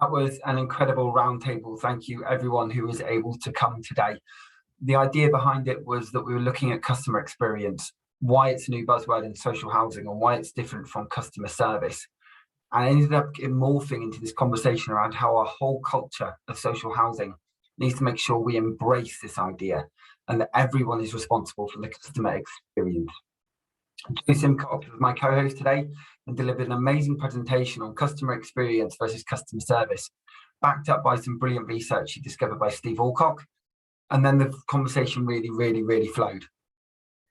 That was an incredible roundtable. Thank you, everyone who was able to come today. The idea behind it was that we were looking at customer experience, why it's a new buzzword in social housing and why it's different from customer service. And I ended up morphing into this conversation around how our whole culture of social housing needs to make sure we embrace this idea and that everyone is responsible for the customer experience. Simcox was my co-host today and delivered an amazing presentation on customer experience versus customer service, backed up by some brilliant research discovered by Steve Alcock. And then the conversation really flowed.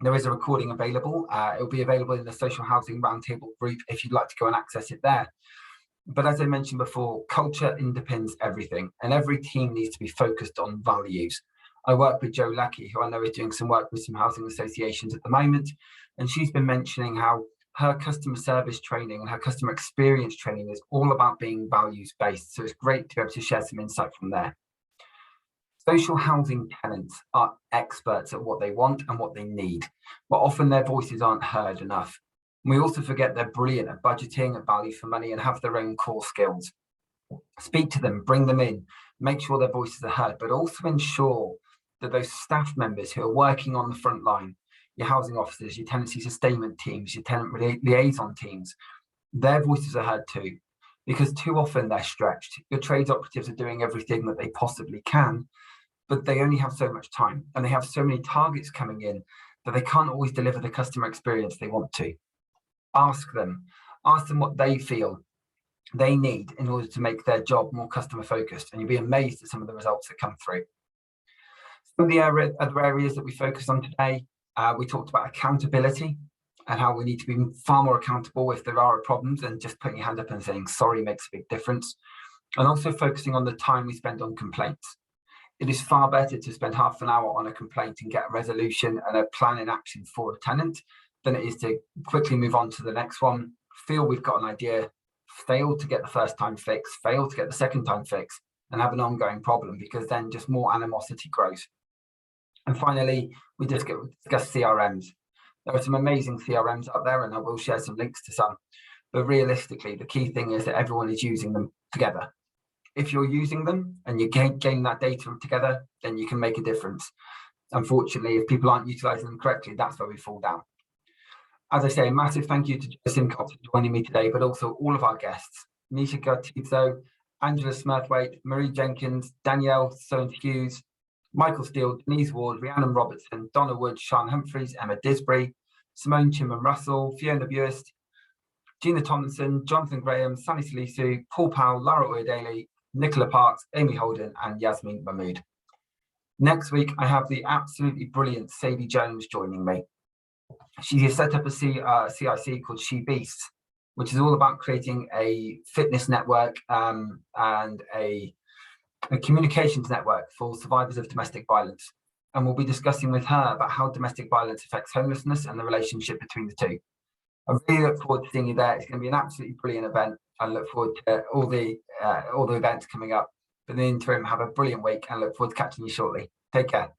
There is a recording available. It'll be available in the Social Housing Roundtable group if you'd like to go and access it there. But as I mentioned before, culture underpins everything, and every team needs to be focused on values. I work with Jo Lackey, who I know is doing some work with some housing associations at the moment, and she's been mentioning how her customer service training and her customer experience training is all about being values-based. So it's great to be able to share some insight from there. Social housing tenants are experts at what they want and what they need, but often their voices aren't heard enough. And we also forget they're brilliant at budgeting, at value for money, and have their own core skills. Speak to them, bring them in, make sure their voices are heard, but also ensure that those staff members who are working on the front line, your housing officers, your tenancy sustainment teams, your tenant liaison teams, their voices are heard too, because too often they're stretched. Your trades operatives are doing everything that they possibly can, but they only have so much time and they have so many targets coming in that they can't always deliver the customer experience they want to. Ask them what they feel they need in order to make their job more customer focused, and you'll be amazed at some of the results that come through. Some of the other areas that we focused on today, we talked about accountability and how we need to be far more accountable if there are problems, and just putting your hand up and saying sorry makes a big difference. And also focusing on the time we spend on complaints. It is far better to spend half an hour on a complaint and get a resolution and a plan in action for a tenant than it is to quickly move on to the next one, feel we've got an idea, fail to get the first time fix, fail to get the second time fix, and have an ongoing problem, because then just more animosity grows. And finally, we discuss CRMs. There are some amazing CRMs out there, and I will share some links to some. But realistically, the key thing is that everyone is using them together. If you're using them and you gain that data together, then you can make a difference. Unfortunately, if people aren't utilising them correctly, that's where we fall down. As I say, a massive thank you to Simcox for joining me today, but also all of our guests, Nisha Gattizo, Angela Smurthwaite, Marie Jenkins, Danielle Soames-Hughes, Michael Steele, Denise Ward, Rhiannon Robertson, Donna Wood, Sean Humphreys, Emma Disbury, Simone Chimham-Russell, Fiona Buist, Gina Tomlinson, Jonathan Graham, Sunny Salisu, Paul Powell, Laura Oyedele, Nicola Parks, Amy Holden, and Yasmin Mahmood. Next week, I have the absolutely brilliant Sadie Jones joining me. She has set up a CIC called She Beasts, which is all about creating a fitness network and a communications network for survivors of domestic violence. And we'll be discussing with her about how domestic violence affects homelessness and the relationship between the two. I really look forward to seeing you there. It's going to be an absolutely brilliant event. I look forward to all the events coming up. But in the interim, have a brilliant week and look forward to catching you shortly. Take care.